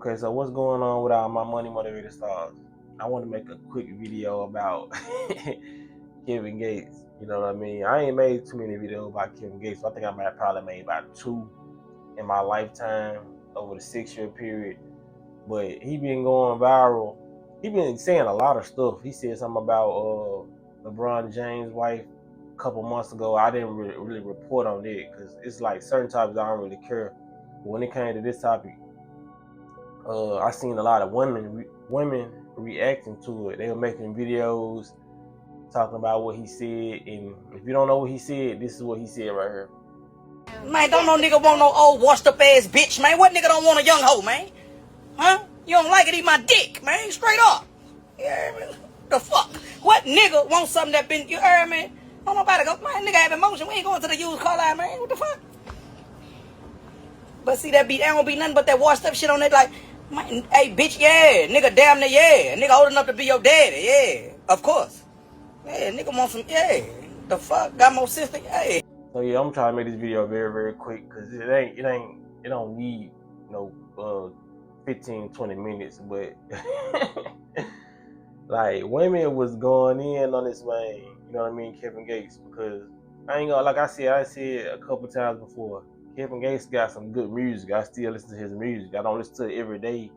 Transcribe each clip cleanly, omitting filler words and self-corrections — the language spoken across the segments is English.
Okay, so what's going on with all my money motivated stars? I want to make a quick video about Kevin Gates. You know what I mean? I ain't made too many videos about Kevin Gates. So I think I might have probably made about 2 in my lifetime over the 6-year period. But he been going viral. He been saying a lot of stuff. He said something about LeBron James' wife a couple months ago. I didn't really report on it because it's like certain topics I don't really care. But when it came to this topic, I seen a lot of women reacting to it. They were making videos talking about what he said, and if you don't know what he said, this is what he said right here. Man, don't no nigga want no old washed up ass bitch, man. What nigga don't want a young hoe, man? Huh? You don't like it, eat my dick, man. Straight up. You hear me? The fuck? What nigga wants something that been, you heard me? Don't nobody go, man, nigga have emotion. We ain't going to the used car line, man. What the fuck? But see, that be, there don't be nothing but that washed up shit on it, like, man, hey, bitch, yeah. Nigga damn near, yeah. Nigga old enough to be your daddy, yeah. Of course. Yeah, nigga want some, yeah. The fuck? Got more sister, yeah. So yeah, I'm trying to make this video very, very quick because it don't need 15-20 minutes, but like women was going in on this man, you know what I mean, Kevin Gates, because I ain't gonna, like I said a couple times before, Kevin Gates got some good music. I still listen to his music. I don't listen to it every day.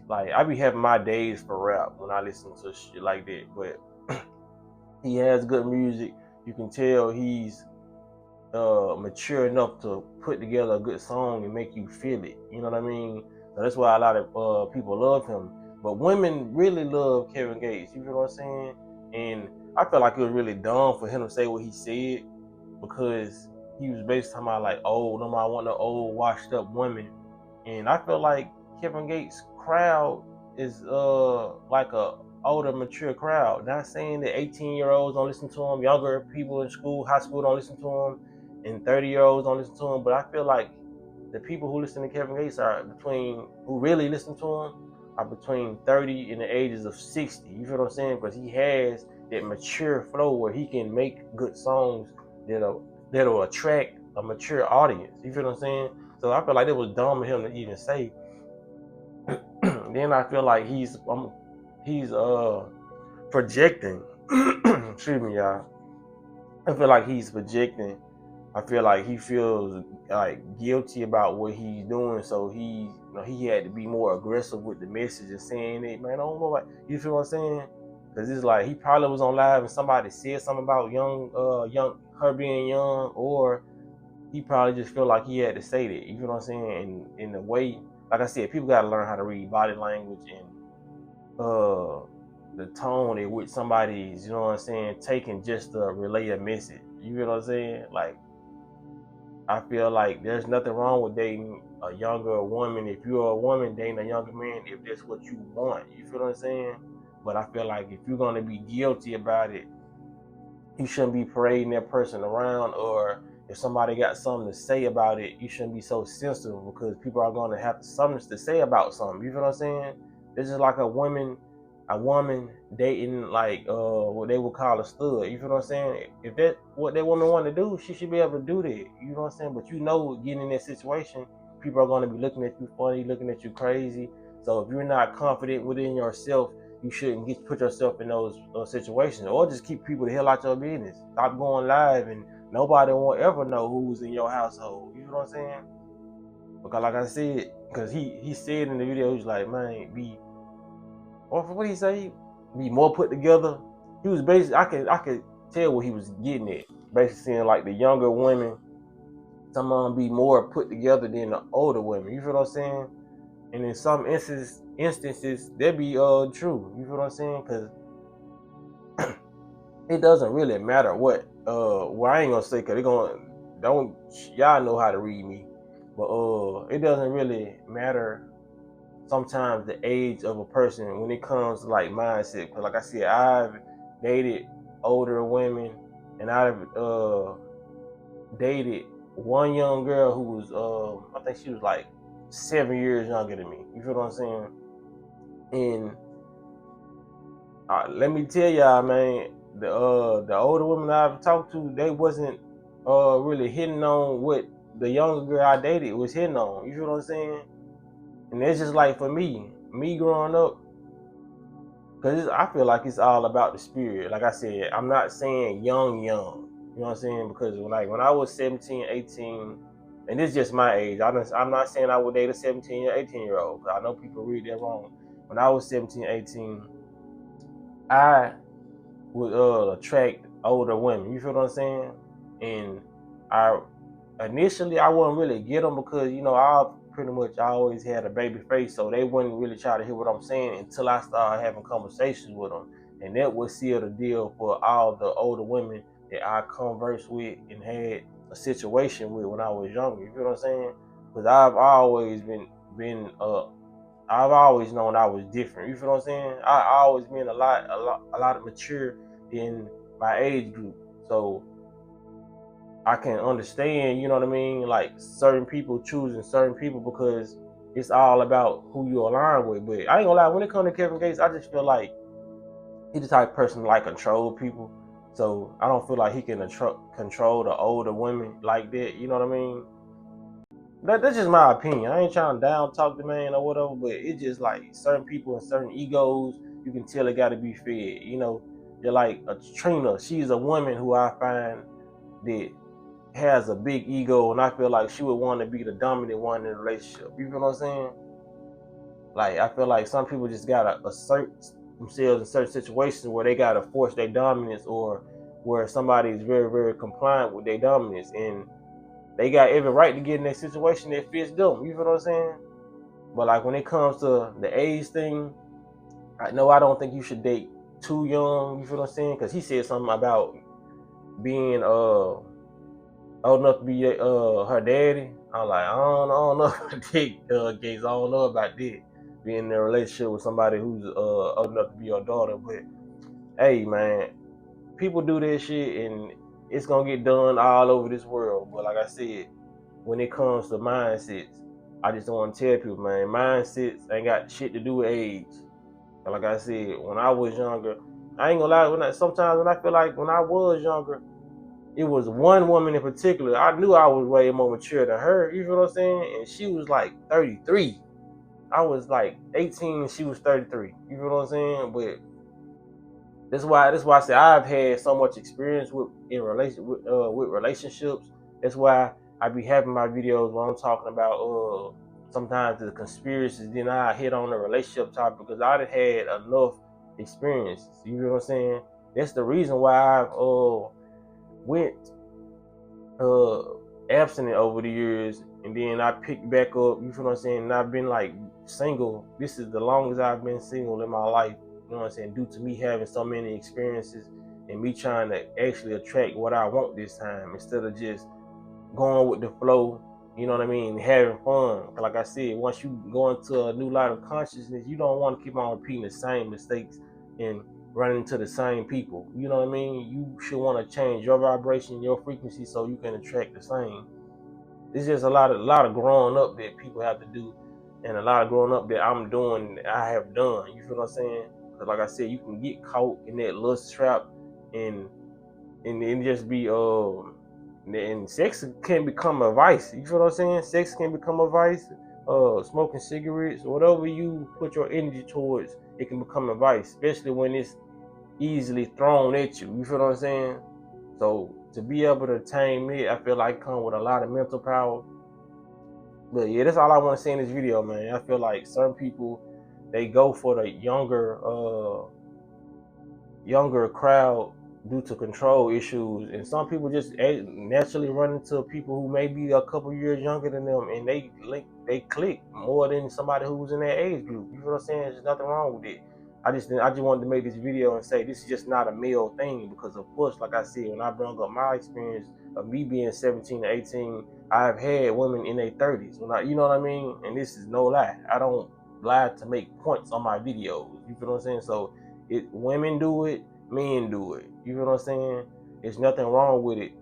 Like I be having my days for rap when I listen to shit like that, but he has good music. You can tell he's mature enough to put together a good song and make you feel it. You know what I mean? So that's why a lot of people love him. But women really love Kevin Gates. You feel what I'm saying? And I felt like it was really dumb for him to say what he said, because he was basically talking about like, oh, nobody want no old washed up women. And I feel like Kevin Gates' crowd is like a older, mature crowd. Not saying that 18-year-olds don't listen to him, younger people in school, high school don't listen to him, and 30-year-olds don't listen to him. But I feel like the people who listen to Kevin Gates who really listen to him are between 30 and the ages of 60. You feel what I'm saying? Because he has that mature flow where he can make good songs that'll attract a mature audience. You feel what I'm saying? So I feel like it was dumb of him to even say. Then I feel like he's projecting. Excuse me, y'all. I feel like he's projecting. I feel like he feels like guilty about what he's doing, so he had to be more aggressive with the message and saying it. Man, I don't know, like, you feel what I'm saying? Because it's like he probably was on live and somebody said something about her being young, or he probably just felt like he had to say that. You feel what I'm saying? And in a way, like I said, people got to learn how to read body language and the tone in which somebody's, you know what I'm saying, taking just to relay a message. You feel what I'm saying? Like, I feel like there's nothing wrong with dating a younger woman if you're a woman dating a younger man, if that's what you want. You feel what I'm saying? But I feel like if you're going to be guilty about it, you shouldn't be parading that person around, or if somebody got something to say about it, you shouldn't be so sensitive, because people are going to have something to say about something. You feel what I'm saying? This is like a woman dating like what they would call a stud. You feel what I'm saying? If that's what that woman want to do, she should be able to do that. You know what I'm saying? But getting in that situation, people are going to be looking at you funny, looking at you crazy. So if you're not confident within yourself, you shouldn't put yourself in those situations, or just keep people the hell out your business. Stop going live, and nobody will ever know who's in your household. You know what I'm saying? Because like I said, because he said in the video, he's like, man, what did he say? Be more put together. He was basically, I could tell what he was getting at. Basically saying like the younger women, some of them be more put together than the older women. You feel what I'm saying? And in some instances, that be true. You feel what I'm saying? Because it doesn't really matter what. Well, I ain't gonna say, because y'all know how to read me, but it doesn't really matter sometimes the age of a person when it comes to like mindset. Because like I said, I've dated older women, and I've dated one young girl who was I think she was like 7 years younger than me. You feel what I'm saying? And let me tell y'all, man, the older women I've talked to, they wasn't really hitting on what the younger girl I dated was hitting on. You feel what I'm saying? And it's just like for me growing up, because I feel like it's all about the spirit. Like I said, I'm not saying young. You know what I'm saying? Because when I was 17, 18, and this is just my age. I'm not saying I would date a 17 or 18-year-old. I know people read that wrong. When I was 17, 18, I would attract older women. You feel what I'm saying? And I initially I wouldn't really get them because I pretty much always had a baby face, so they wouldn't really try to hear what I'm saying until I started having conversations with them, and that would seal the deal for all the older women that I conversed with and had a situation with when I was younger. You feel what I'm saying? Because I've always known I was different. You feel what I'm saying? I always been a lot mature in my age group. So I can understand, you know what I mean, like certain people choosing certain people because it's all about who you align with. But I ain't gonna lie, when it comes to Kevin Gates, I just feel like he's the type of person like control people. So I don't feel like he can control the older women like that. You know what I mean? That's just my opinion. I ain't trying to down talk the man or whatever, but it's just like certain people and certain egos, you can tell it got to be fed. You're like a Trina. She's a woman who I find that has a big ego, and I feel like she would want to be the dominant one in the relationship. You feel what I'm saying? Like I feel like some people just gotta assert themselves in certain situations where they gotta force their dominance, or where somebody is very, very compliant with their dominance, and they got every right to get in that situation that fits them. You feel what I'm saying? But like when it comes to the age thing, I don't think you should date too young. You feel what I'm saying? Because he said something about being old enough to be her daddy. I'm like, I don't know if I date Gates. I don't know about that. Being in a relationship with somebody who's old enough to be your daughter. But hey, man, people do that shit, and it's gonna get done all over this world. But like I said, when it comes to mindsets, I just want to tell people, man, mindsets ain't got shit to do with age. And like I said, when I was younger, I ain't gonna lie. Sometimes when I feel like when I was younger, it was one woman in particular. I knew I was way more mature than her. You feel what I'm saying? And she was like 33. I was like 18 and she was 33. You feel what I'm saying? But that's why I say I've had so much experience with relationships. That's why I be having my videos where I'm talking about sometimes the conspiracies. Then I hit on the relationship topic because I done had enough experiences. You know what I'm saying? That's the reason why I've went uh abstinent over the years, and then I picked back up. You feel what I'm saying? And I've been like single. This is the longest I've been single in my life. You know what I'm saying? Due to me having so many experiences and me trying to actually attract what I want this time instead of just going with the flow. You know what I mean? Having fun. Like I said, once you go into a new light of consciousness, you don't want to keep on repeating the same mistakes and running into the same people. You know what I mean? You should want to change your vibration, your frequency, so you can attract the same. It's just a lot of growing up that people have to do, and a lot of growing up that I'm doing, that I have done. You feel what I'm saying? Because like I said, you can get caught in that lust trap, and just be and sex can become a vice. You feel what I'm saying? Sex can become a vice. Smoking cigarettes, whatever you put your energy towards, it can become a vice, especially when it's easily thrown at you. You feel what I'm saying? So to be able to tame it, I feel like come with a lot of mental power. But yeah, that's all I want to say in this video, man. I feel like certain people, they go for the younger crowd due to control issues, and some people just naturally run into people who may be a couple years younger than them, and they click more than somebody who's in that age group. You know what I'm saying? There's nothing wrong with it. I just wanted to make this video and say this is just not a male thing, because of course, like I said, when I brought up my experience of me being 17 to 18, I've had women in their 30s. You know what I mean? And this is no lie. I don't lie to make points on my videos. You feel what I'm saying? So women do it, men do it. You know what I'm saying? There's nothing wrong with it,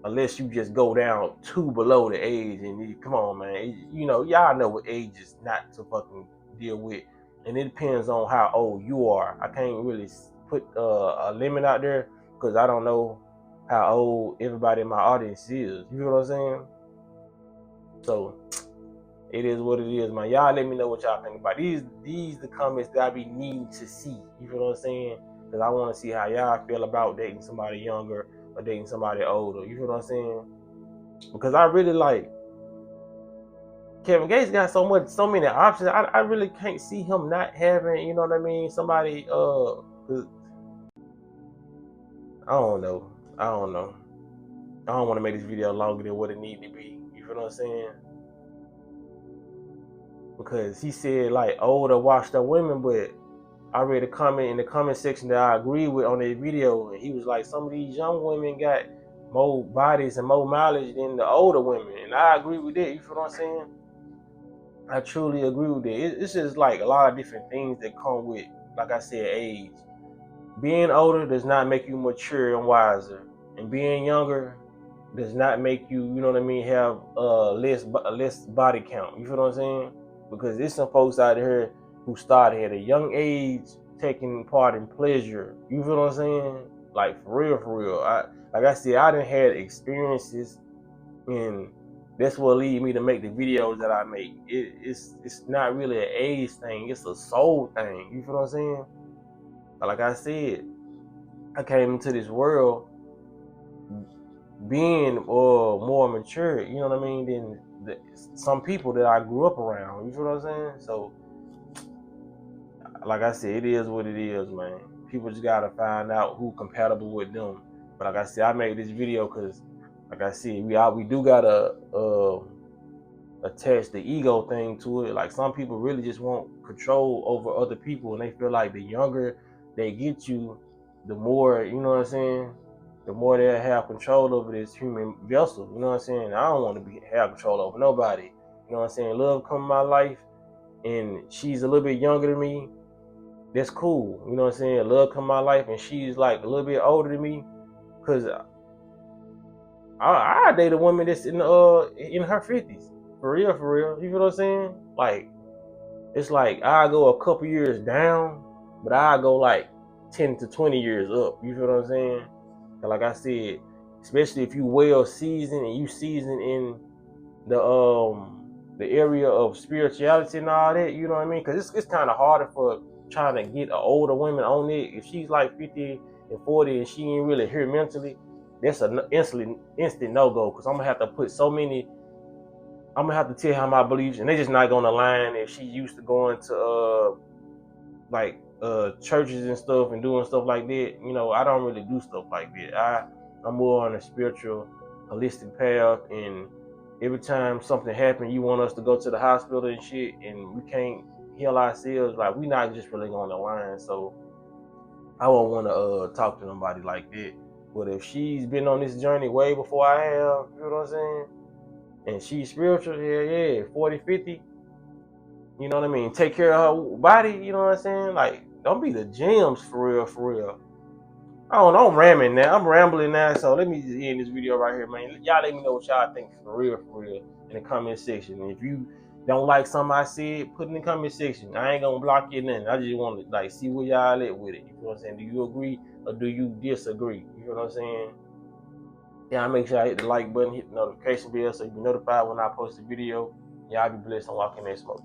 unless you just go down too below the age. And come on, man. Y'all know what age is not to fucking deal with, and it depends on how old you are. I can't really put a limit out there because I don't know how old everybody in my audience is. You know what I'm saying? So it is what it is, man. Y'all let me know what y'all think about these the comments that I be needing to see. You feel what I'm saying? Because I want to see how y'all feel about dating somebody younger or dating somebody older. You feel what I'm saying? Because I really like Kevin Gates got so many options. I really can't see him not having, you know what I mean, somebody 'cause I don't know. I don't want to make this video longer than what it need to be. You feel what I'm saying? Because he said like older washed up women, but I read a comment in the comment section that I agree with on that video, and he was like, some of these young women got more bodies and more mileage than the older women, and I agree with that. You feel what I'm saying? I truly agree with that. It's just like a lot of different things that come with, like I said, age. Being older does not make you mature and wiser, and being younger does not make you, you know what I mean, have less body count. You feel what I'm saying? Because there's some folks out here who started at a young age taking part in pleasure. You feel what I'm saying? Like for real. Like I said, I done had experiences, and that's what lead me to make the videos that I make. It's not really an age thing, it's a soul thing. You feel what I'm saying? Like I said, I came into this world being more mature, you know what I mean, than some people that I grew up around. You feel what I'm saying? So, like I said, it is what it is, man. People just gotta find out who compatible with them. But like I said, I made this video because, like I said, we do gotta attach the ego thing to it. Like some people really just want control over other people, and they feel like the younger they get you, the more, you know what I'm saying, the more they have control over this human vessel. You know what I'm saying? I don't want to have control over nobody. You know what I'm saying? Love come in my life, and she's a little bit younger than me. That's cool. You know what I'm saying? Love come in my life, and she's like a little bit older than me, cause I date a woman that's in her 50s. For real. You feel what I'm saying? Like, it's like I go a couple years down, but I go like 10 to 20 years up. You feel what I'm saying? And like I said, especially if you well seasoned and you seasoned in the area of spirituality and all that, you know what I mean? Because it's kind of harder for trying to get an older woman on it. If she's like 50 and 40 and she ain't really here mentally, that's an instant no-go, because I'm gonna have to tell her my beliefs, and they just not gonna align. If she used to going to churches and stuff and doing stuff like that, you know, I don't really do stuff like that. I'm more on a spiritual, holistic path, and every time something happens, you want us to go to the hospital and shit, and we can't heal ourselves. Like, we not just really on the line. So I won't want to talk to nobody like that. But if she's been on this journey way before I have, you know what I'm saying, and she's spiritual, yeah, 40, 50, you know what I mean, take care of her body, you know what I'm saying? Like, don't be the gems for real. I don't know, I'm rambling now, so let me just end this video right here, man. Y'all let me know what y'all think for real, in the comment section. And if you don't like something I said, put in the comment section. I ain't gonna block you nothing. I just want to like see where y'all at with it. You know what I'm saying? Do you agree or do you disagree? You know what I'm saying? Yeah, make sure I hit the like button, hit the notification bell so you be notified when I post a video. Y'all be blessed and walk in that smoke.